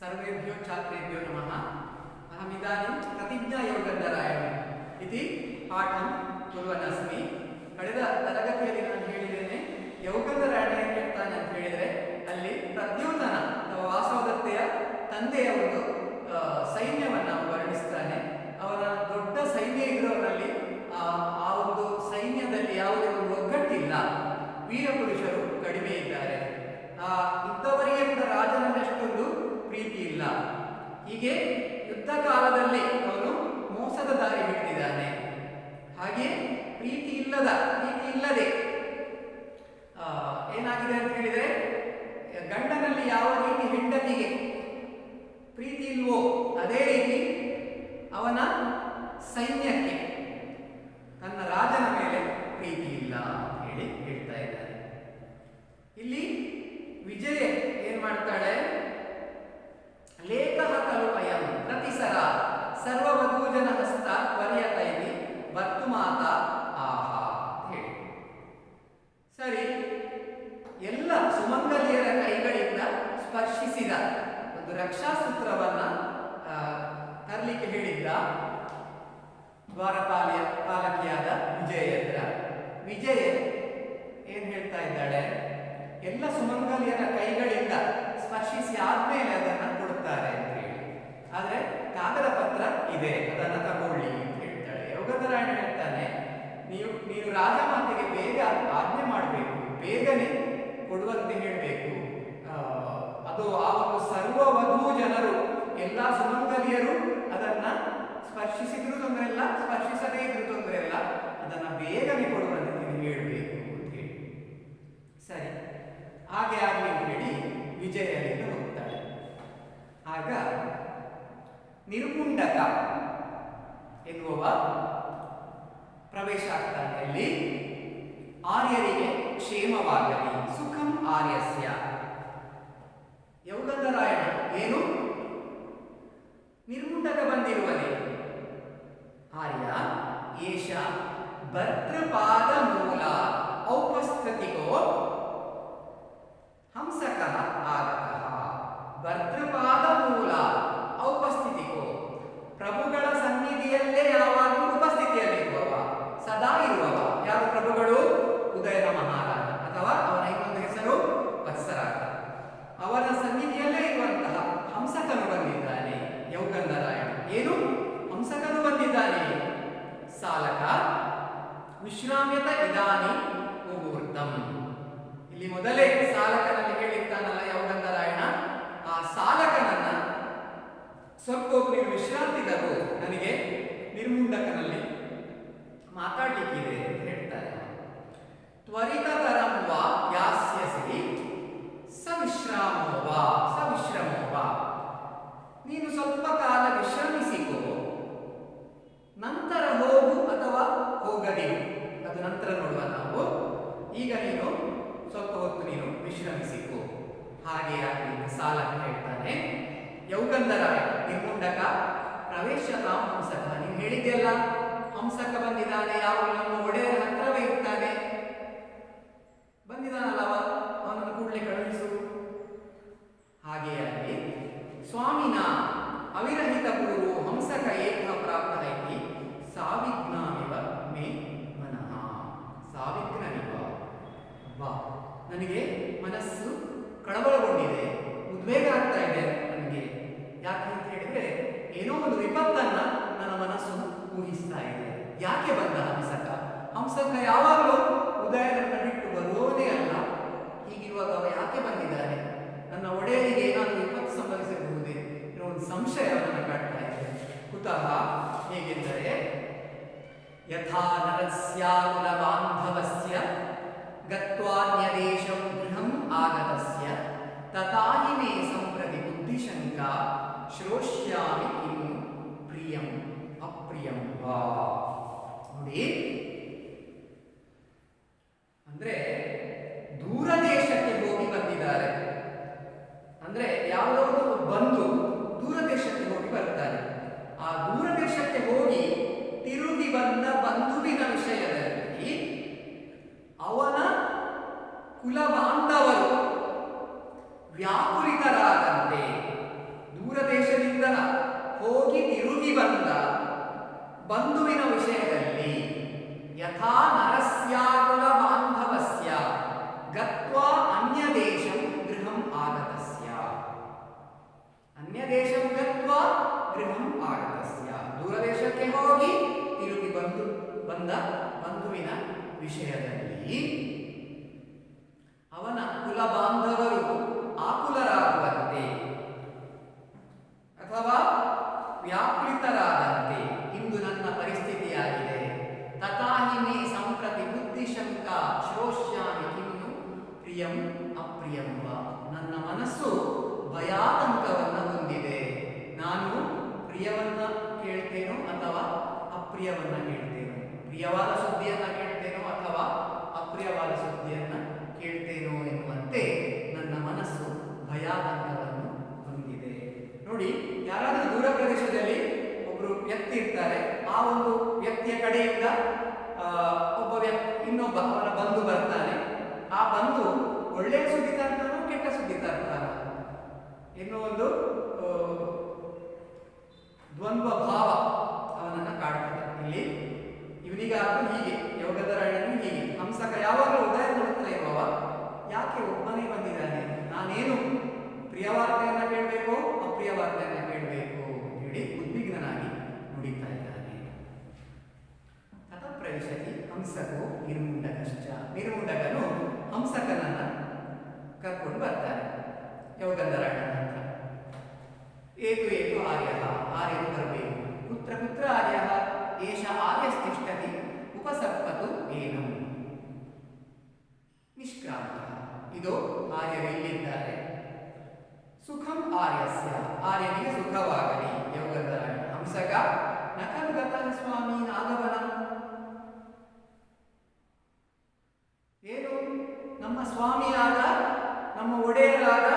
सर्वेभ्यो छात्रेभ्यो नमः। अहमिदानीं प्रतिज्ञायोगन्धरायणम् इति पाठं कुर्वन् अस्मि। ಕಳೆದ ತರಗತಿಯಲ್ಲಿ ನಾನು ಹೇಳಿದ್ದೇನೆ ಯೋಗಂಧರಾಯಣ ಏನು ಹೇಳ್ತಾನೆ ಅಂತ ಹೇಳಿದರೆ ಅಲ್ಲಿ ಪ್ರದ್ಯೋತನ ಅಥವಾ ವಾಸವದತ್ತೆಯ ತಂದೆಯ ಒಂದು ಸೈನ್ಯವನ್ನು ವರ್ಣಿಸ್ತಾನೆ. ಅವನ ದೊಡ್ಡ ಸೈನ್ಯ ಇರೋರಲ್ಲಿ ಆ ಒಂದು ಸೈನ್ಯದಲ್ಲಿ ಯಾವುದೇ ಒಂದು ಒಗ್ಗಟ್ಟಿಲ್ಲ, ವೀರಪುರುಷರು ಕಡಿಮೆ ಇದ್ದಾರೆ, ಇದ್ದವರಿಗೆ ಕೂಡ ರಾಜನಲ್ಲಿ ಅಷ್ಟೊಂದು ಪ್ರೀತಿ ಇಲ್ಲ. ಹೀಗೆ ಯುದ್ಧ ಕಾಲದಲ್ಲಿ ಅವನು ಮೋಸದ ದಾರಿ ಹಿಡಿದಿದ್ದಾನೆ. ಹಾಗೆ ಪ್ರೀತಿ ಇಲ್ಲದೆ ಏನಾಗಿದೆ ಅಂತ ಹೇಳಿದರೆ ಗಂಡನಲ್ಲಿ ಯಾವ ರೀತಿ ಹೆಂಡತಿಗೆ ಪ್ರೀತಿ ಇಲ್ವೋ ಅದೇ ರೀತಿ ಅವನ ಸೈನ್ಯಕ್ಕೆ ತನ್ನ ರಾಜನ ಮೇಲೆ ಪ್ರೀತಿ ಇಲ್ಲ ಅಂತ ಹೇಳಿ ಹೇಳ್ತಾ ಇದ್ದಾರೆ. ಇಲ್ಲಿ ವಿಜಯ ಏನ್ ಮಾಡ್ತಾಳೆ, ಲೇಖ ಖಲು ಅಯಂ ಪ್ರತಿಸರ ಸರ್ವವಧೂಜನ ಹಸ್ತ ಪರ್ಯತೈತಿ ಬರ್ತುಮಾತ ಆಹಾ ಹೇಳಿ. ಸರಿ, ಎಲ್ಲ ಸುಮಂಗಲಿಯರ ಕೈಗಳಿಂದ ಸ್ಪರ್ಶಿಸಿದ ಒಂದು ರಕ್ಷಾಸೂತ್ರವನ್ನ ತರಲಿಕ್ಕೆ ಹೇಳಿದ್ದ ಪಾಲಕಿಯಾದ ವಿಜಯೇಂದ್ರ. ವಿಜಯ ಏನ್ ಹೇಳ್ತಾ ಇದ್ದಾಳೆ, ಎಲ್ಲ ಸುಮಂಗಲಿಯರ ಕೈಗಳಿಂದ ಸ್ಪರ್ಶಿಸಿ ಆದ್ಮೇಲೆ ಅದನ್ನ ಕೊಡುತ್ತಾರೆ ಅಂತ ಹೇಳಿ, ಆದ್ರೆ ಕಾಗದ ಪತ್ರ ಇದೆ ಅದನ್ನ ತಗೊಳ್ಳಿ ಅಂತ ಹೇಳ್ತಾಳೆ. ಯೋಗಂಧರಾಯಣ ಹೇಳ್ತಾನೆ, ನೀನು ರಾಜಮಾತೆಗೆ ಬೇಗ ಆಜ್ಞೆ ಮಾಡಬೇಕು, ಬೇಗನೆ ಕೊಡುವಂತೆ ಹೇಳಬೇಕು. ಅದು ಆ ಒಂದು ಸರ್ವವಧೂ ಜನರು ಎಲ್ಲ ಸುಮಂಗಲಿಯರು ಅದನ್ನ ಸ್ಪರ್ಶಿಸಿದ್ರು ತೊಂದರೆ ಇಲ್ಲ, ಸ್ಪರ್ಶಿಸದೇ ಇದ್ರು ತೊಂದರೆ ಇಲ್ಲ, ಅದನ್ನ ಬೇಗನೆ ಕೊಡುವಂತೆ ನೀನು ಹೇಳಬೇಕು ಅಂತ ಹೇಳಿ. ಸರಿ, ಹಾಗೆ ಆಗಲಿ ಅಂತ ಹೇಳಿ ವಿಜಯನಿಂದ ಹೋಗ್ತಾಳೆ. ಆಗ ನಿರ್ಮುಂಡಕ ಎನ್ನುವ ಪ್ರವೇಶ ಆಗ್ತಾನೆ. ಅಲ್ಲಿ ಆರ್ಯರಿಗೆ ಕ್ಷೇಮವಾಗಲಿ ಸುಖಂ ಆರ್ಯಸ್ಯ. ಯೋಗಂಧರಾಯಣ ಏನು ನಿರ್ಮುಂಡಕ ಬಂದಿರುವನೇ ಆರ್ಯ ಏಷ ಭರ್ತೃಪಾದ ಮೂಲ ಔಪಸ್ಥಿತಿಕೋ ಹಂಸಕಃ ಆಗತಃ. ಭರ್ತೃಪಾದ ಮೂಲ ಔಪಸ್ಥಿತಿಕೋ, ಪ್ರಭುಗಳ ಸನ್ನಿಧಿಯಲ್ಲೇ ಯಾವಾಗಲೂ ಉಪಸ್ಥಿತಿಯಲ್ಲಿರುವವ, ಸದಾ ಇರುವವ. ಯಾರು ಪ್ರಭುಗಳು? ಉದಯನ ಮಹಾರಾಜ ಅಥವಾ ಅವನ ಇನ್ನೊಂದು ಹೆಸರು ವತ್ಸರಾಜ. ಅವರ ಸನ್ನಿಧಿಯಲ್ಲೇ ಇರುವಂತಹ ಹಂಸಕನು ಬಂದಿದ್ದಾನೆ ಯೋಗಂಧರಾಯಣ. ಏನು ಹಂಸಕನು ಬಂದಿದ್ದಾನೆ? ಸಾಲಕ ವಿಶ್ರಾಮ್ಯತ ಇದಾನಿ ಮುಹೂರ್ತಂ. ಇಲ್ಲಿ ಮೊದಲೇ ಸಾಲಕನಲ್ಲಿ ಹೇಳಿದ್ದಾನಲ್ಲ ಯೋಗಂಧರಾಯಣ, ಆ ಸಾಲಕನನ್ನ ಸ್ವಲ್ಪ ನೀನು ವಿಶ್ರಾಂತಿ ತಗೋ, ನನಗೆ ನಿರ್ಮುಂಡಕನಲ್ಲಿ ಮಾತಾಡ್ಲಿಕ್ಕಿದೆ ಅಂತ ಹೇಳ್ತಾರೆ. ತ್ವರಿತತರಂ ವಾ ಯಾಸ್ಯಸಿ ಸವಿಶ್ರಾಮೋವಾ. ನೀನು ಸ್ವಲ್ಪ ಕಾಲ ವಿಶ್ರಮಿಸಿಕೋ, ನಂತರ ಹೋಗು ಅಥವಾ ಹೋಗದಿರು, ಅದು ನಂತರ ನೋಡುವ ನಾವು. ಈಗ ನೀನು ಸ್ವಲ್ಪ ಹೊತ್ತು ನೀನು ವಿಶ್ರಮಿಸಿಕೋ. ಹಾಗೆ ಆಗಲಿ ಸಾಲಕ ಹೇಳ್ತಾನೆ. ಯೋಗಂಧರಾಯ ನಿರ್ಮುಂಡಕ ಪ್ರವೇಶತಾಂ ಹಂಸಕ. ನೀನು ಹೇಳಿದೆಯಲ್ಲ ಹಂಸಕ ಬಂದಿದ್ದಾನೆ, ಯಾವಾಗ ನಮ್ಮ ಒಡೆಯರ ಹತ್ರವೇ ಇರ್ತಾನೆ, ಬಂದಿದ್ದಾನಲ್ಲವ, ಅವನನ್ನು ಕೂಡಲೇ ಕಳುಹಿಸು. ಹಾಗೆಯಾಗಿ ಸ್ವಾಮಿನ ಅವಿರಹಿತ ಪೂರ್ವ ಹಂಸಕ ಏಕ ಪ್ರಾಪ್ತ ಐತಿ ಸಾವಿಜ್ಞಾನಿವ ಮೇ ಮನಃ. ಸಾವಿಜ್ಞನಿವ, ಅಬ್ಬಾ ನನಗೆ ಮನಸ್ಸು ಕಳವಳಗೊಂಡಿದೆ, ಉದ್ವೇಗ ಆಗ್ತಾ ಇದೆ ನನಗೆ. ಯಾಕೆ ಅಂತ ಹೇಳಿದ್ರೆ ಏನೋ ಒಂದು ವಿಪತ್ತನ್ನ ನನ್ನ ಮನಸ್ಸು ಊಹಿಸ್ತಾ ಇದೆ. ಯಾಕೆ ಬಂದ ಹಂಸಕ ಯಾವಾಗಲೂ ಉದಯನನ್ನ ಬಿಟ್ಟು ಬರೋದೇ ಅಲ್ಲ. ಹೀಗಿರುವಾಗ ಅವ ಯಾಕೆ ಬಂದಿದ್ದಾನೆ? ನನ್ನ ಒಡೆಯರಿಗೆ ಏನಾದರೂ ವಿಪತ್ತು ಸಂಭವಿಸಬಹುದೇ ಅನ್ನೋ ಒಂದು ಸಂಶಯ ನನ್ನ ಕಾಡ್ತಾ ಇದೆ. ಕುತಃ ಹೇಗೆಂದರೆ ಯಥಾ ನರಸ್ಯಾಕುಲ ಬಾಂಧವಸ್ಯ ಗತ್ವಾನ್ಯದೇಶಂ ಗೃಹಂ ಆಗತಸ್ಯ ತಥಾಹಿ ಮೇ ಸಂಪ್ರತಿ ಬುದ್ಧಿಶಂಕಾ ಶ್ರೋಷ್ಯಾಮಿ ಕಿಂ ಪ್ರಿಯಂ ಅಪ್ರಿಯಂ ವಾ. ನೋಡಿ, ಅಂದ್ರೆ ದೂರ ದೇಶಕ್ಕೆ ಹೋಗಿ ಬಂದಿದ್ದಾರೆ ಅಂದ್ರೆ ಯಾವುದೋ ಒಂದು ಬಂಧು ದೂರ ದೇಶಕ್ಕೆ ಹೋಗಿ ಬರ್ತಾರೆ. ಆ ದೂರ ದೇಶಕ್ಕೆ ಹೋಗಿ ತಿರುಗಿ ಬಂದ ಬಂಧುವಿನ ವಿಷಯದಲ್ಲಿ ಅವನ ಕುಲ ಬಾಂಧವರು ವ್ಯಾಕುಲಿತರಾದಂತೆ ಬಂದ ಬಂಧುವಿನ ವಿಷಯದಲ್ಲಿ ಅವನ ಕುಲ ಬಾಂಧವರು ಆಕುಲರಾಗುವಂತೆ ಅಥವಾ ವ್ಯಾಪೃತರಾದಂತೆ ಇಂದು ನನ್ನ ಪರಿಸ್ಥಿತಿಯಾಗಿದೆ. ತಥಾಹಿ ಮೇ ಸಂಪ್ರತಿ ಬುದ್ಧಿಶಂಕ ಶ್ರೋಷ್ಯಾಮಿ ಕಿನ್ನು ಪ್ರಿಯಂ ಅಪ್ರಿಯಂ ವಾ. ನನ್ನ ಮನಸ್ಸು ಭಯಾತಂಕವನ್ನು ಹೊಂದಿದೆ. ನಾನು ಪ್ರಿಯವನ್ನ ಕೇಳ್ತೇನೋ ಅಥವಾ ಅಪ್ರಿಯವನ್ನ ಕೇಳ್ತೇನೋ, ಪ್ರಿಯವಾದ ಸುದ್ದಿಯನ್ನ ಕೇಳ್ತೇನೋ ಅಥವಾ ಅಪ್ರಿಯವಾದ ಸುದ್ದಿಯನ್ನ ಕೇಳ್ತೇನೋ ಎನ್ನುವಂತೆ ನನ್ನ ಮನಸ್ಸು ಭಯಾತಂಕವನ್ನು ಹೊಂದಿದೆ. ನೋಡಿ, ಯಾರಾದರೂ ದೂರ ಪ್ರದೇಶದಲ್ಲಿ ಒಬ್ಬರು ವ್ಯಕ್ತಿ ಇರ್ತಾರೆ. ಆ ಒಂದು ವ್ಯಕ್ತಿಯ ಕಡೆಯಿಂದ ಒಬ್ಬ ಇನ್ನೊಬ್ಬ ಅವನ ಬಂಧು ಬರ್ತಾನೆ. ಆ ಬಂಧು ಒಳ್ಳೆಯ ಸುದ್ದಿ ತರ್ತಾನೋ ಕೆಟ್ಟ ಸುದ್ದಿ ತರ್ತಾನೋ ಎನ್ನುವ ಒಂದು ದ್ವಂದ್ವ ಭಾವ ಅವನನ್ನು ಕಾಡ್ತದೆ. ಇಲ್ಲಿ ಇವನಿಗಾದ್ರೂ ಹೀಗೆ, ಯೋಗಧರಾಯಣನು ಹೀಗೆ, ಹಂಸಕ ಯಾವಾಗಲೂ ಉದಯನ ಹತ್ರ ಇರುವವ ಯಾಕೆ ಒಬ್ಬನೇ ಬಂದಿದ್ದಾನೆ, ನಾನೇನು ಪ್ರಿಯವಾರ್ತೆಯನ್ನ ಕೇಳಬೇಕು ಅಪ್ರಿಯವಾರ್ತೆಯನ್ನ ಕೇಳಬೇಕು ಹೇಳಿ ಉದ್ವಿಗ್ನಾಗಿ ನುಡಿತಾ ಇದ್ದಾನೆ. ತತ ಪ್ರವಿಶತಿ ಹಂಸಕೋ ನಿರ್ಮುಂಡಕಶ್ಚ. ನಿರ್ಮುಂಡಕನು ಹಂಸಕನನ್ನ ಕರ್ಕೊಂಡು ಬರ್ತಾನೆ ಯೋಗಧರಾಯಣನ ಹತ್ರ. ಏತು ಏತು ಆರ್ಯ, ಆರ್ಯನು ಬರಬೇಕು. ಪುತ್ರ ಪುತ್ರ ಆರ್ಯ ಏಷ ಆರ್ಯಸ್ತಿಷ್ಠತಿ ಉಪಸರ್ಪತು ಏನಂ ನಿಷ್ಕ್ರಾಂತ. ಇದು ಆರ್ಯರು ಇಲ್ಲಿದ್ದಾರೆ. ಸುಖಂ ಆರ್ಯಸ್ಯ, ಆರ್ಯನಿಗೆ ಸುಖವಾಗಲಿ. ಯೋಗಧರಾಯಣ ಹಂಸಕ ನಕಲು ಗತಃ ಸ್ವಾಮಿ ನಾಗವನಂ. ಏನು, ನಮ್ಮ ಸ್ವಾಮಿಯಾದ ನಮ್ಮ ಒಡೆಯರಾದ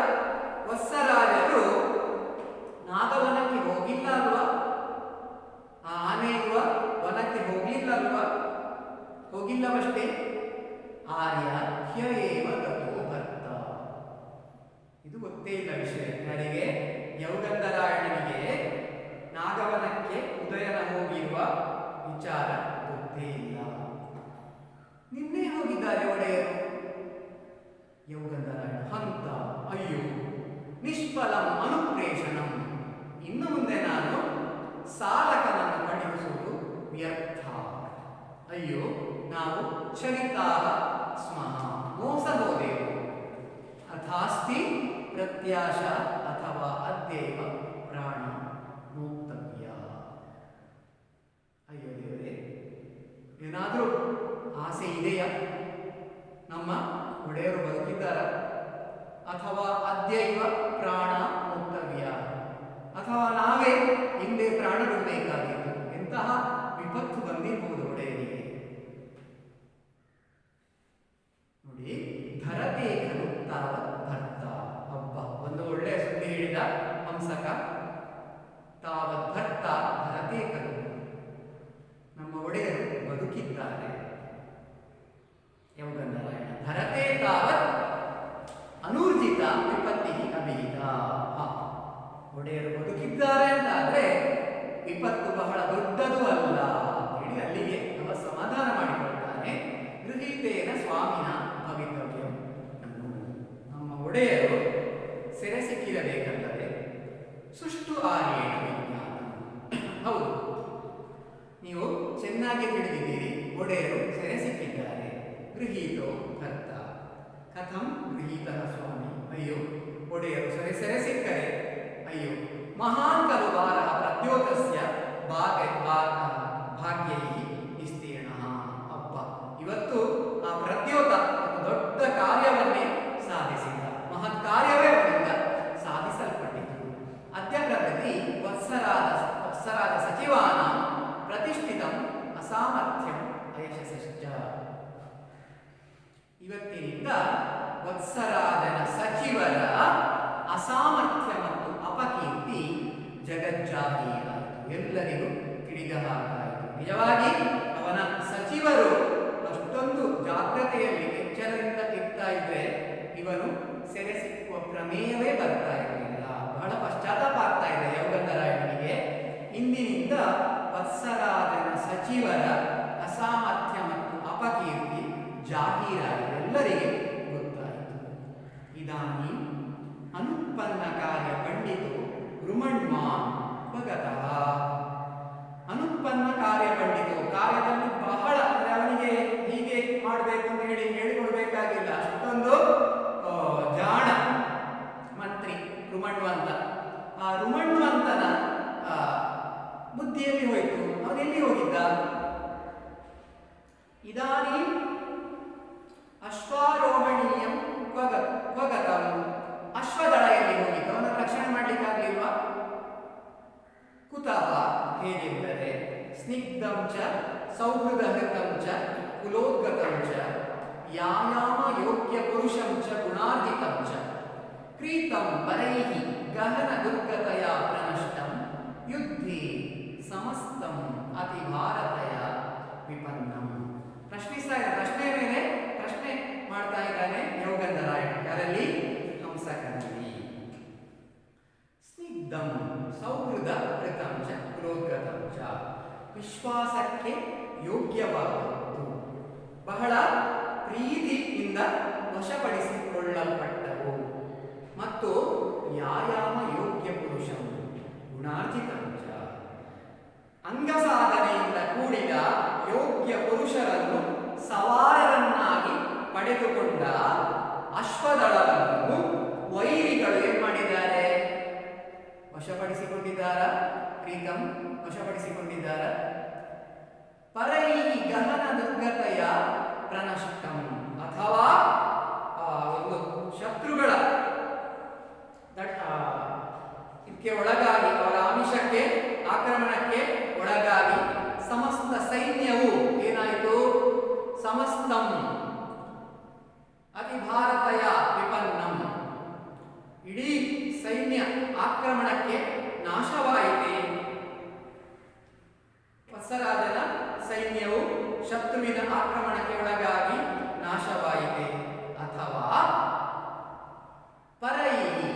ವತ್ಸರಾಜರು ನಾಗವನಕ್ಕೆ ಹೋಗಿಲ್ಲ ಅಲ್ವಾ? ಆ ಆನೆ ಇರುವ ವನಕ್ಕೆ ಹೋಗಿಲ್ಲ ಅಲ್ವಾ? ಹೋಗಿಲ್ಲವಷ್ಟೇ. ಆರ್ಯ ಹ್ಯ ಏವ ಗತೋ ಭರ್ತ. ಇದು ಗೊತ್ತೇ ಇಲ್ಲ ವಿಷಯ. ಯಾರಿಗೆ? ಯೋಗಧರಾಯಣನಿಗೆ ನಾಗವನಕ್ಕೆ ಉದಯನ ಹೋಗಿರುವ ವಿಚಾರ ಗೊತ್ತೇ ಇಲ್ಲ. ನಿನ್ನೆ ಹೋಗಿದ್ದಾರೆ ಒಡೆಯರು. ಯೋಗಧರಾಯಣ ಹಂತ, ಅಯ್ಯೋ, ನಿಷ್ಫಲಂ ಅನುಪ್ರೇಷಣಂ. ಇನ್ನು ಮುಂದೆ ನಾನು ಸಾಲಕನನ್ನು ಕಳುಹಿಸುವುದು ವ್ಯರ್ಥ. ಅಯ್ಯೋ, ನಾವು ಚರಿತಾ ಸ್ಮಃ, ಮೋಸ ಹೋದೆವು. ಅಥಾಸ್ತಿ ಪ್ರತ್ಯಾಶ ಅಥವಾ ಅದ್ಯೈವ ಪ್ರಾಣ ಮೋಕ್ತವ್ಯ. ಅಯ್ಯೋ ದೇವರೇ, ಏನಾದರೂ ಆಸೆ ಇದೆಯಾ? ನಮ್ಮ ಒಡೆಯರು ಬದುಕಿದ್ದಾರ? ಅಥವಾ ಅದ್ಯೈವ ಪ್ರಾಣ ಮೋಕ್ತವ್ಯ, ಅಥವಾ ನಾವೇ ಹಿಂದೆ ಪ್ರಾಣ ಬಿಡಬೇಕಾಗಿತ್ತು. ಎಂತಹ ವಿಪತ್ತು ಬಂದಿರಬಹುದು ಒಡೆಯರಿಗೆ. ನೋಡಿ, ಧರತೆ ಖಲು ತಾವತ್ ಭರ್ತ. ಹಬ್ಬ, ಒಂದು ಒಳ್ಳೆಯ ಸುದ್ದಿ ಹೇಳಿದ ಹಂಸಕ. ತಾವತ್ ಭರ್ತ ಧರತೆ ಖಲು, ನಮ್ಮ ಒಡೆಯರು ಬದುಕಿದ್ದಾರೆ. ಯೋಗಧರಾಯಣ ಧರತೆ ತಾವತ್ ಅನೂರ್ಜಿತ ವಿಪತ್ತಿ ಅಭಿಹಿತ. ಒಡೆಯರು ಬದುಕಿದ್ದಾರೆ ಅಂತಾದ್ರೆ ವಿಪತ್ತು ಬಹಳ ದೊಡ್ಡದು ಅಲ್ಲ ಹೇಳಿ ಅಲ್ಲಿಗೆ ಅವ ಸಮಾಧಾನ ಮಾಡಿಕೊಳ್ತಾನೆ. ಗೃಹೀತೇನ ಸ್ವಾಮಿನ ಭವಿತವ್ಯ. ನಮ್ಮ ಒಡೆಯರು ಸೆರೆ ಸಿಕ್ಕಿರಬೇಕಲ್ಲದೆ ಸುಷ್ಟು ಆರ್ಯೇಣ ವಿಜ್ಞಾನ. ಹೌದು, ನೀವು ಚೆನ್ನಾಗಿ ತಿಳಿದಿದ್ದೀರಿ. ಒಡೆಯರು ಸೆರೆ ಸಿಕ್ಕಿದ್ದಾರೆ. ಗೃಹೀತೋ ಭರ್ತ. ಕಥಂ ಗೃಹೀತಃ ಸ್ವಾಮಿ. ಅಯ್ಯೋ, ಒಡೆಯರು ಸೆರೆ ಸಿಕ್ಕರೆ ಅಯ್ಯೋ, ಮಹಾನ್ ಖಲು ಭಾರಃ ಪ್ರದ್ಯೋತಸ್ಯ ಭಾಗ್ಯೈ ವಿಸ್ತೀರ್ಣ. ಅಪ್ಪ, ಇವತ್ತು ಆ ಪ್ರದ್ಯೋತ ಒಂದು ದೊಡ್ಡ ಕಾರ್ಯವನ್ನೇ ಸಾಧಿಸಿದ. ಮಹತ್ ಕಾರ್ಯವೇ ಅವನಿಂದ ಸಾಧಿಸಲ್ಪಟ್ಟಿತು. ಅದ್ಯ ಪ್ರಗತಿ ವತ್ಸರಾದ ಸಚಿವಾನ ಪ್ರತಿಷ್ಠಿತಂ ಅಸಾಮರ್ಥ್ಯಂ ಅಯಶಸ್ಶ್ಚ. ಇವತ್ತಿನಿಂದ ವತ್ಸರಾಜನ ಸಚಿವರ ಅಸಾಮರ್ಥ್ಯ ಮತ್ತು ಅಪಕೀರ್ತಿ ಜಗಜ್ಜಾಹೀರಾಯಿತು, ಎಲ್ಲರಿಗೂ ತಿಳಿದ ಹಾಗಾಯಿತು. ನಿಜವಾಗಿ ಅವನ ಸಚಿವರು ಅಷ್ಟೊಂದು ಜಾಗ್ರತೆಯಲ್ಲಿ ಎಚ್ಚರದಿಂದ ಇರ್ತಾ ಇದ್ರೆ ಇವನು ಸೆರೆ ಸಿಕ್ಕುವ ಪ್ರಮೇಯವೇ ಬರ್ತಾ ಇರಲಿಲ್ಲ. ಬಹಳ ಪಶ್ಚಾತ್ತಾಪ ಆಗ್ತಾ ಇದೆ ಯೋಗಧರಾಯಣನಿಗೆ. ಇಂದಿನಿಂದ ವತ್ಸರಾಜನ ಸಚಿವರ ಅಸಾಮರ್ಥ್ಯ ಮತ್ತು ಅಪಕೀರ್ತಿ ಜಾಹೀರಾಯಿತು, ಎಲ್ಲರಿಗೆ ಗೊತ್ತಾಯಿತು. ಇದಾನಿ ಅನುತ್ಪನ್ನ ಕಾರ್ಯ ಪಂಡಿತು ರುಮಣ್ಮಾ ಭಗತಃ. ಅನುತ್ಪನ್ನ ಕಾರ್ಯ ಪಂಡಿತು, ಕಾರ್ಯದಲ್ಲಿ ಬಹಳ ಅಂದ್ರೆ ಅವನಿಗೆ ಹೀಗೆ ಮಾಡಬೇಕು ಅಂತ ಹೇಳಿ ಹೇಳಿಕೊಡ್ಬೇಕಾಗಿಲ್ಲ, ಅಷ್ಟೊಂದು ಜಾಣ ಮಂತ್ರಿ ರುಮಣ್ವಂತ. ಆ ರುಮಣ್ವಂತನ ಬುದ್ಧಿಯಲ್ಲಿ ಹೋಯಿತು. ಅವನೆಲ್ಲಿ ಹೋಗಿದ್ದ? ಇದಾನಿ ಅಶ್ವಾರೋಹಣೀಯಂ ಕ್ವಗತಂ, ಅಶ್ವದಳ ಎಲ್ಲಿ ಹೋಗಿತ್ತು? ಅವನನ್ನು ರಕ್ಷಣೆ ಮಾಡ್ಲಿಕ್ಕಾಗ್ಲಿಲ್ವಾ? ಕುತಃ, ಹೇಗಿದ್ದರೆ ಸ್ನಿಗ್ಧಂ ಚ ಸೌಹೃದಹೃತಂ ಚ ಕುಲೋದ್ಗತಂ ಚ ಯಾಯಾಮ ಯೋಗ್ಯ ಪುರುಷಂ ಚ ಗುಣಾರ್ಜಿತಂ ಚ ಕ್ರೀತಂ ಪರೈಃ ಗಹನ ದುರ್ಗತಯ ಪ್ರನಷ್ಟಂ ಯುದ್ಧಿ ಸಮಸ್ತಂ ಅತಿ ಭಾರತಯ ವಿಪನ್ನಂ. ಪ್ರಶ್ನಿಸ್ತಾ ಇದ್ದಾನೆ, ಪ್ರಶ್ನೆ ಮೇಲೆ ಪ್ರಶ್ನೆ ಮಾಡ್ತಾ ಇದ್ದಾನೆ ಯೋಗಂಧರಾಯ. ಯಾರಲ್ಲಿ? ಹಂಸಕನಲ್ಲಿ. ಸ್ನಿಗ್ಧಂ ಸೌಹೃದ ಕೃತಂ ಚ ಕುಲೋದ್ಗತಂ ಚ, ವಿಶ್ವಾಸಕ್ಕೆ ಯೋಗ್ಯವಾದದ್ದು, ಬಹಳ ಪ್ರೀತಿಯಿಂದ ವಶಪಡಿಸಿಕೊಳ್ಳಲ್ಪಟ್ಟವು, ಮತ್ತು ಯಾಯಾಮ ಯೋಗ್ಯ ಪುರುಷಂ ಗುಣಾರ್ಜಿತಂ ಚ, ಅಂಗಸಾಧನೆಯಿಂದ ಕೂಡಿದ ಯೋಗ್ಯ ಪುರುಷರನ್ನು ಸವಾರರನ್ನಾಗಿ ಪಡೆದುಕೊಂಡ ಅಶ್ವದಳವನ್ನು ವೈರಿಗಳು ಏನ್ ಮಾಡಿದ್ದಾರೆ? ವಶಪಡಿಸಿಕೊಂಡಿದ್ದಾರ? ಪ್ರೀತಂ ವಶಪಡಿಸಿಕೊಂಡಿದ್ದಾರ? ಪರೈಹಿ ಗಹನ ದುರ್ಗತೆಯ ಪ್ರನಷ್ಟಂ, ಅಥವಾ ಒಂದು ಶತ್ರುಗಳ ಇದಕ್ಕೆ ಒಳಗಾಗಿ, ಅವರ ಆಮಿಷಕ್ಕೆ, ಆಕ್ರಮಣಕ್ಕೆ ಒಳಗಾಗಿ ಸಮಸ್ತ ಸೈನ್ಯವು ಏನಾಯಿತು? ಸಮಸ್ತಂ ಅತಿ ಭಾರತಯ ವಿಪನ್ನಂ, ಇಡೀ ಸೈನ್ಯ ಆಕ್ರಮಣಕ್ಕೆ ನಾಶವಾಯಿತೆ. ವತ್ಸರಾಜನ ಸೈನ್ಯವು ಶತ್ರುವಿನ ಆಕ್ರಮಣಕ್ಕೆ ಒಳಗಾಗಿ ನಾಶವಾಯಿತೆ. ಅಥವಾ ಪರೈಹಿ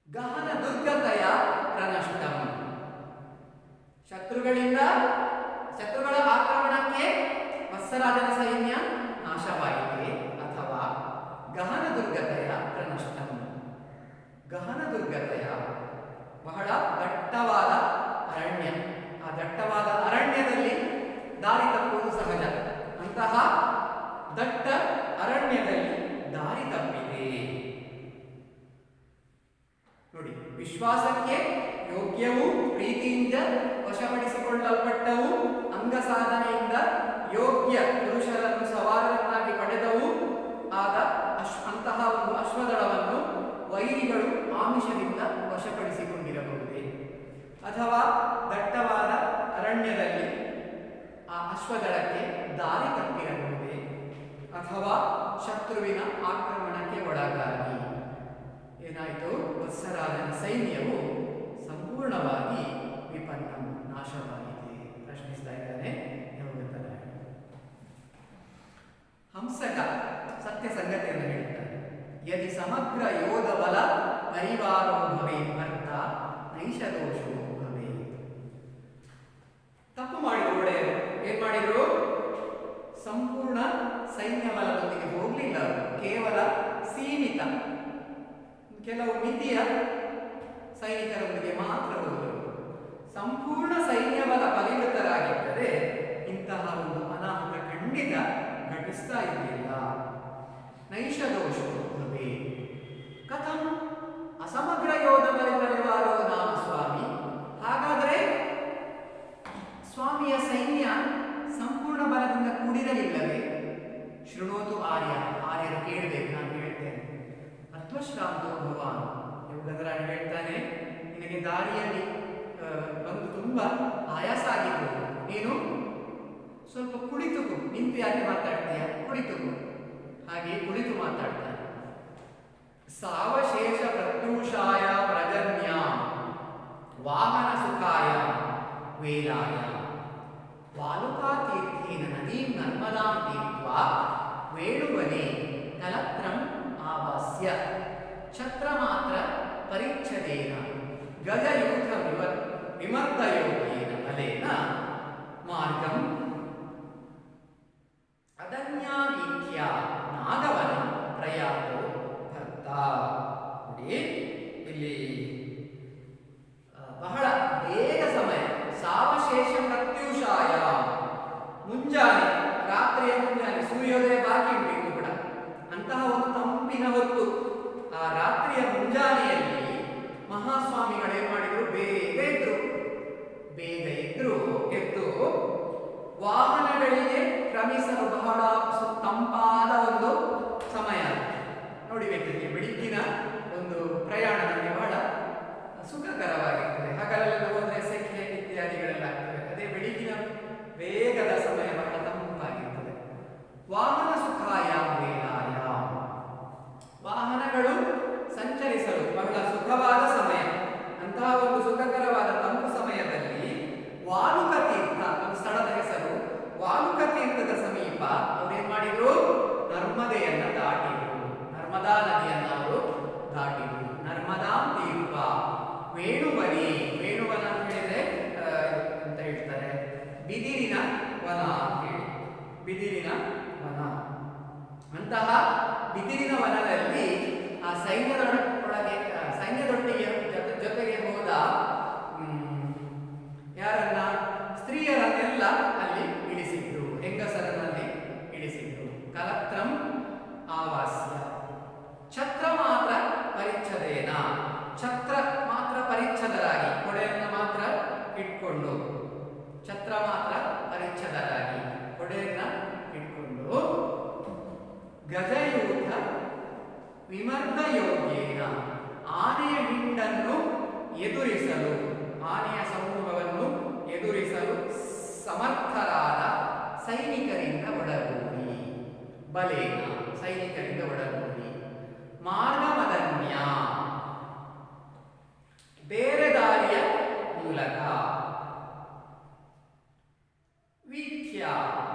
ಗಹನ ದುರ್ಗತೆಯ ಪ್ರನಷ್ಟಂ, ಶತ್ರುಗಳ ಆಕ್ರಮಣಕ್ಕೆ ವತ್ಸರಾಜನ ಸೈನ್ಯ ನಾಶವಾಯಿತೆ. ಅಥವಾ ಗಹನ ದುರ್ಗತೆಯ ಪ್ರನಷ್ಟಂ, ಗಹನ ದುರ್ಗತೆಯ ಬಹಳ ದಟ್ಟವಾದ ಅರಣ್ಯ, ಆ ದಟ್ಟವಾದ ಅರಣ್ಯದಲ್ಲಿ ದಾರಿ ತಪ್ಪುವುದು ಸಹಜ, ಅಂತಹ ದಟ್ಟ ಅರಣ್ಯದಲ್ಲಿ ದಾರಿ ತಪ್ಪಿದೆ. ನೋಡಿ, ವಿಶ್ವಾಸಕ್ಕೆ ಯೋಗ್ಯವು, ಪ್ರೀತಿಯಿಂದ ವಶಪಡಿಸಿಕೊಳ್ಳಲ್ಪಟ್ಟವು, ಅಂಗ ಸಾಧನೆಯಿಂದ ಯೋಗ್ಯ ಪುರುಷರನ್ನು ಸವಾರರನ್ನಾಗಿ ಪಡೆದವು ಆದ ಅಂತಹ ಒಂದು ಅಶ್ವದಳವನ್ನು ವೈರಿಗಳು ಆಮಿಷದಿಂದ ವಶಪಡಿಸಿಕೊಂಡಿರಬಹುದೇ? ಅಥವಾ ದಟ್ಟವಾದ ಅರಣ್ಯದಲ್ಲಿ ಆ ಅಶ್ವದಳಕ್ಕೆ ದಾರಿ ತಪ್ಪಿರಬಹುದೇ? ಅಥವಾ ಶತ್ರುವಿನ ಆಕ್ರಮಣಕ್ಕೆ ಒಳಗಾಗಿ ಏನಾಯಿತು? ವತ್ಸರಾಜನ ಸೈನ್ಯವು ಸಂಪೂರ್ಣವಾಗಿ ವಿಪನ್ನ ನಾಶವಾಗಿದೆ. ಪ್ರಶ್ನಿಸ್ತಾ ಇದ್ದಾನೆ ಯೋಗಂಧರಾಯ. ಹಂಸಕ ಸತ್ಯ ಸಂಗತಿಯನ್ನು ಹೇಳ್ತಾನೆ. ಯದಿ ಸಮಗ್ರ ಯೋಧ ಬಲ ಪರಿವಾರೋ ಭವೇತ್ ಭರ್ತ ನೈಷ ದೋಷೋ ಭವೇತ್. ತಪ್ಪು ಮಾಡಿದ್ರು ಒಡೆಯರು. ಏನ್ ಮಾಡಿದ್ರು? ಸಂಪೂರ್ಣ ಸೈನ್ಯ ಬಲದೊಂದಿಗೆ ಹೋಗ್ಲಿಲ್ಲ, ಕೇವಲ ಸೀಮಿತ ಕೆಲವು ಮಿತಿಯ ಸೈನಿಕರೊಂದಿಗೆ ಮಾತ್ರ ಹೋದರು. ಸಂಪೂರ್ಣ ಸೈನ್ಯ ಬಲ ಪರಿವೃತರಾಗಿದ್ದರೆ ಇಂತಹ ಒಂದು ಅನಾಹುತ ಖಂಡಿತ ಘಟಿಸ್ತಾ ಇರಲಿಲ್ಲ. ನೈಷ ದೋಷೋ ಭವೇತ್. ಕಥಂ ಅಸಮಗ್ರ ಯೋಧ ಪರಿವಾರೋ ನಾಮ ಸ್ವಾಮಿ. ಹಾಗಾದರೆ ಸ್ವಾಮಿಯ ಸೈನ್ಯ ಸಂಪೂರ್ಣ ಬಲದಿಂದ ಕೂಡಿರಲಿಲ್ಲವೇ? ಶೃಣೋತು ಆರ್ಯರು ಕೇಳಬೇಕು, ನಾನು ಹೇಳ್ತೇನೆ. ಅತ್ವಶ್ರಾಂತೋ ಭವಾನ್. ಯೋಗಂಧರಾಯ ಹೇಳ್ತಾನೆ, ನಿನಗೆ ದಾರಿಯಲ್ಲಿ ಬಂದು ತುಂಬಾ ಆಯಾಸ ಆಗಿದ್ದು, ನೀನು ಸ್ವಲ್ಪ ಕುಳಿತುಕು. ನಿಂತು ಯಾಕೆ ಮಾತಾಡ್ತೀಯ? ಕುಳಿತುಕು. ಹಾಗೆ ಕುಳಿತು ಮಾತಾಡ್ತಾನೆ. ಸಾವಶೇಷ ಪ್ರತ್ಯೂಷಾಯ ಪ್ರಜನ್ಯ ವಾಹನ ಸುಖಾಯ ವೇಲಾಯ ವಾಲುಕಾ ತೀರ್ಥೇನ ನದೀಂ ನರ್ಮದಾಂ ತೀರ್ತ್ವಾ ವೇಣುವನೆ ಕಲತ್ರಂ ಆವಾಸ್ಯ ಛತ್ರಮಾತ್ರ ಪರಿಚ್ಛದೇನ ಗಜಯೂಥ ವಿಮರ್ದಯೋಗೇನ ಬಲೇನ ಮಾರ್ಗಂ ಅದನ್ಯಾಗೀತ್ಯ ನಾಗವನ ಪ್ರಯಾತೋ ಭರ್ತ. ನೋಡಿ, ಇಲ್ಲಿ ಬಹಳ ರಾತ್ರಿಯ ಮುಂಜಾನೆಯಲ್ಲಿ ಮಹಾಸ್ವಾಮಿಗಳು ಏನ್ ಮಾಡಿದ್ರು, ಬೇಗ ಎದ್ದು ವಾಹನಗಳಿಗೆ ಕ್ರಮಿಸಲು ಬಹಳ ತಂಪಾದ ಒಂದು ಸಮಯ. ನೋಡಿ ವ್ಯಕ್ತಿಗೆ ಬೆಳಗ್ಗಿನ ಒಂದು ಪ್ರಯಾಣ ನಮಗೆ ಬಹಳ ಸುಖಕರವಾಗಿರ್ತದೆ. ಹಗಲೆಲ್ಲ ಹೋದ್ರೆ ಸೆಕೆ ಇತ್ಯಾದಿಗಳೆಲ್ಲ ಆಗ್ತದೆ. ಅದೇ ಬೆಳಗಿನ ವೇಗದ ಸಮಯ ಬಹಳ ತಂಪಾಗಿರ್ತದೆ. ವಾಹನ ಸುಖಾಯ ವೇಲಾಯ, ವಾಹನಗಳು ಸಂಚರಿಸಲು ಬಹಳ ಸುಖವಾದ ಸಮಯ. ಅಂತಹ ಒಂದು ಸುಖಕರವಾದ ತಂಪು ಸಮಯದಲ್ಲಿ ವಾಲುಕ ತೀರ್ಥ, ಒಂದು ಸ್ಥಳದ ಹೆಸರು ವಾಲುಕ ತೀರ್ಥದ ಸಮೀಪ ಅವ್ರೇನ್ ಮಾಡಿದ್ರು, ನರ್ಮದೆಯನ್ನ ದಾಟಿದ್ರು, ನರ್ಮದಾ ನದಿಯನ್ನ ಅವರು ದಾಟಿದ್ರು. ನರ್ಮದಾ ತೀರ್ಥ ವೇಣುವನಿ, ವೇಣುವನ ಅಂತ ಹೇಳಿದ್ರೆ ಅಂತ ಹೇಳ್ತಾರೆ ಬಿದಿರಿನ ವನ ಅಂತ ಹೇಳಿ, ಬಿದಿರಿನ ವನ. ಅಂತಹ ಬಿದಿರಿನ ವನದಲ್ಲಿ ಆ ಸೈನ್ಯದೊಟ್ಟಿಗೆ ಜೊತೆಗೆ ಹೋದ ಯಾರನ್ನ, ಸ್ತ್ರೀಯರನ್ನೆಲ್ಲ ಅಲ್ಲಿ ಇಳಿಸಿದ್ರು, ಹೆಂಗಸರನ್ನಲ್ಲಿ ಇಳಿಸಿದ್ರು. ಕಲತ್ರಂ ಆವಾಸ್ಯ ಛತ್ರ ಮಾತ್ರ ಪರಿಚ್ಛದೇನ, ಛತ್ರ ಮಾತ್ರ ಪರಿಚ್ಛದರಾಗಿ, ಕೊಡೆಯನ್ನು ಮಾತ್ರ ಇಟ್ಕೊಂಡು, ಛತ್ರ ಮಾತ್ರ ಪರಿಚ್ಛದರಾಗಿ ಕೊಡೆಯನ್ನ ಇಟ್ಕೊಂಡು, ಗಜಯೂಥ ವಿಮರ್ದ ಯೋಗ್ಯೇನ, ಆನೆಯ ಹಿಂಡನ್ನು ಎದುರಿಸಲು, ಆನೆಯ ಸಮೂಹವನ್ನು ಎದುರಿಸಲು ಸಮರ್ಥರಾದ ಸೈನಿಕರಿಂದ ಒಡಗೂಡಿ, ಬಲೇನ ಸೈನಿಕರಿಂದ ಒಡಗೂಡಿ. ಮಾರ್ಗಮದನ್ಯ ಬೇರೆ ದಾರಿಯ ಮೂಲಕ, ವೀಥ್ಯ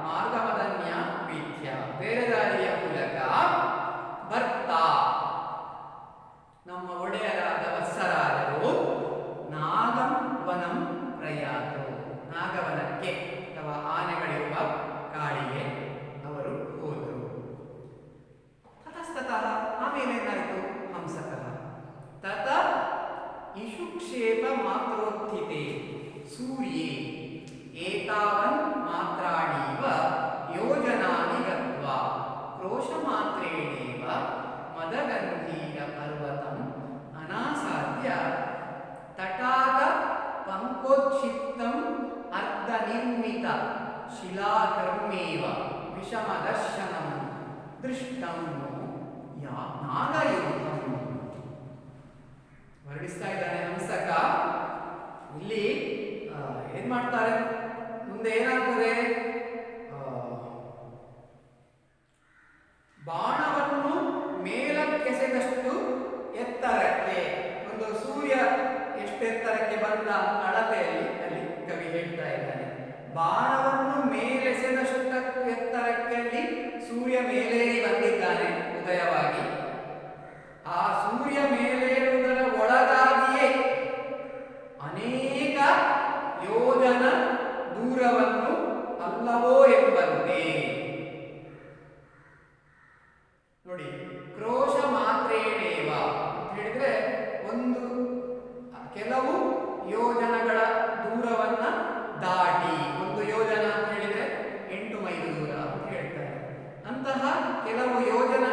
ಮಾರ್ಗಮದನ್ಯ ವೀಥ್ಯ ಬೇರೆ ದಾರಿಯ ಮೂಲಕ, ಬರ್ತಾ ನಮ್ಮ ಒಡೆಯರಾದ ವತ್ಸರಾದರು ನಾಗಂ ವನಂ ಪ್ರಯಾತು, ನಾಗವನಕ್ಕೆ ಅಥವಾ ಆನೆಗಳಿರುವ ಕಾಡಿಗೆ ಅವರು ಹೋದರು. ತತಸ್ತತಃ ಆಮೇಲೆ ಏನಾಯಿತು, ಹಂಸಕಃ ತತ ಇಷುಕ್ಷೇಪ ಮಾತ್ರೋತ್ಥಿತೆ ಸೂರ್ಯೇ ಏತಾವನ್ ಮಾತ್ರಾಣೀವ ಯೋಜನಾನಿ ಗತ್ವಾ ಕ್ರೋಶಮಾತ್ರೇಣೇವ ಮದಗಂಧೀರ ಪರ್ವತಂ ಅನಾಸಾದ್ಯ ತಟಾಕ ಪಂಕೋಚ್ಛಿತ್ತಂ ಅರ್ಧನಿರ್ಮಿತ ಶಿಲಾಕರ್ಮೇವ ವಿಷಮದರ್ಶನಂ ದೃಷ್ಟಂ ನಾಗಯೂಥಂ. ವರ್ಣಿಸ್ತಾ ಇದ್ದಾನೆ ಹಂಸಕ. ಇಲ್ಲಿ ಏನ್ ಮಾಡ್ತಾರೆ, ಮುಂದೆ ಏನಾಗ್ತದೆ, ಬಾಣವನ್ನು ಮೇಲಕ್ಕೆಸೆದಷ್ಟು ಎತ್ತರಕ್ಕೆ, ಒಂದು ಸೂರ್ಯ ಎಷ್ಟು ಎತ್ತರಕ್ಕೆ ಬಂದ ಅಳತೆಯಲ್ಲಿ ಅಲ್ಲಿ ಕವಿ ಹೇಳ್ತಾ ಇದ್ದಾನೆ. ಬಾಣವನ್ನು ಮೇಲೆಸೆದಷ್ಟು ಎತ್ತರಕ್ಕೆ ಅಲ್ಲಿ ಸೂರ್ಯ ಮೇಲೇರಿ ಬಂದಿದ್ದಾನೆ ಉದಯವಾಗಿ. ಆ ಸೂರ್ಯ ಮೇಲೇರುವುದರ ಒಳಗಾಗಿಯೇ ಅನೇಕ ಯೋಜನ ದೂರವನ್ನು ಅಲ್ಲವೋ ಎಂಬಂತೆ ನೋಡಿ. ಕ್ರೋಶ ಮಾತ್ರೇಣೇವ ಅಂತ ಹೇಳಿದ್ರೆ ಒಂದು ಕೆಲವು ಯೋಜನಗಳ ದೂರವನ್ನ ದಾಟಿ, ಒಂದು ಯೋಜನ ಅಂತ ಹೇಳಿದ್ರೆ 8 ಮೈಲು ದೂರ ಅಂತ ಹೇಳ್ತಾರೆ. ಅಂತಹ ಕೆಲವು ಯೋಜನ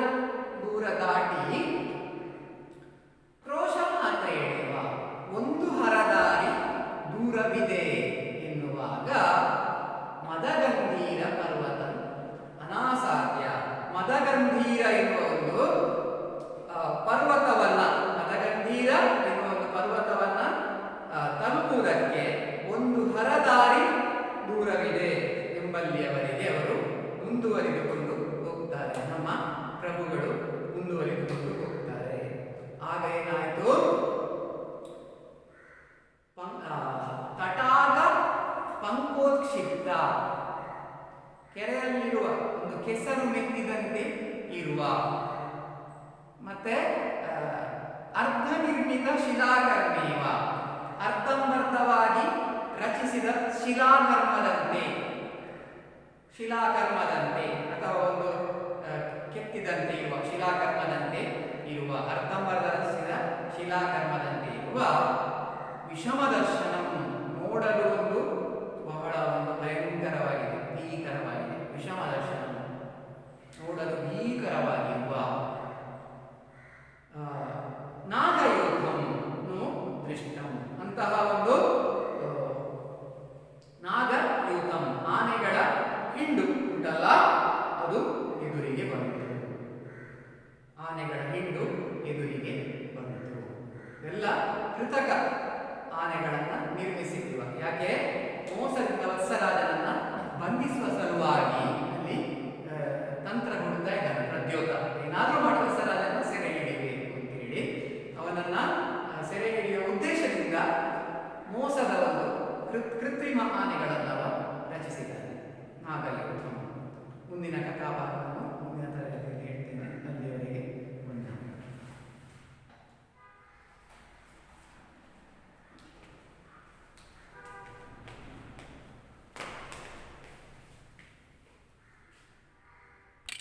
ದೂರ ದಾಟಿ ಕ್ರೋಶ ಮಾತ್ರೇಣೇವ ಒಂದು ಹರದಾರಿ ದೂರವಿದೆ ಎನ್ನುವಾಗ ಮದಗಂಧೀರ ಪರ್ವತ ಅನಾಸಾಧ್ಯ. ಮದಗಂಧೀರ ಎನ್ನುವ ಒಂದು ಪರ್ವತವನ್ನ, ಮದಗಂಧೀರ ಎನ್ನುವ ಒಂದು ಪರ್ವತವನ್ನ ತಲುಪುವುದಕ್ಕೆ ಒಂದು ಹರದಾರಿ ದೂರವಿದೆ ಎಂಬಲ್ಲಿಯವರೆಗೆ ಅವರು ಮುಂದುವರಿದುಕೊಂಡು ಹೋಗ್ತಾರೆ. ನಮ್ಮ ಪ್ರಭುಗಳು ಮುಂದುವರಿದುಕೊಂಡು ಹೋಗ್ತಾರೆ. ಆಗ ಏನಾಯಿತು, ತಟಾಕ ಪಂಕೋತ್ಕ್ಷಿಪ್ತ, ಕೆರೆಯಲ್ಲಿರುವ ಒಂದು ಕೆಸರು ಮೆತ್ತಿದಂತೆ ಇರುವ, ಮತ್ತೆ ಅರ್ಧ ನಿರ್ಮಿತ ಶಿಲಾಕರ್ಮೇವ, ಅರ್ಧಂಬರ್ಧವಾಗಿ ರಚಿಸಿದ ಶಿಲಾಕರ್ಮದಂತೆ, ಶಿಲಾಕರ್ಮದಂತೆ ಅಥವಾ ಒಂದು ಕೆತ್ತಿದಂತೆ ಇರುವ ಶಿಲಾಕರ್ಮದಂತೆ ಇರುವ, ಅರ್ಧಂಬರ್ಧ ರಚಿಸಿದ ಶಿಲಾಕರ್ಮದಂತೆ ಇರುವ ವಿಷಮದರ್ಶನ, ನೋಡಲು ಒಂದು ಬಹಳ ಒಂದು ಭಯಂಕರವಾಗಿದೆ, ಭೀಕರವಾಗಿದೆ. ವಿಷಮದರ್ಶನ ನೋಡಲು ಭೀಕರವಾಗಿರುವ ಅವನನ್ನ ಸೆರೆ ಹಿಡಿಯುವ ಉದ್ದೇಶದಿಂದ ಮೋಸದ ಒಂದು ಕೃತ್ರಿಮ ಆನೆಗಳನ್ನವ ರಚಿಸಿದ್ದಾನೆ ನಾಗಲಿ. ಮುಂದಿನ ಕಥಾಭಾಗವನ್ನು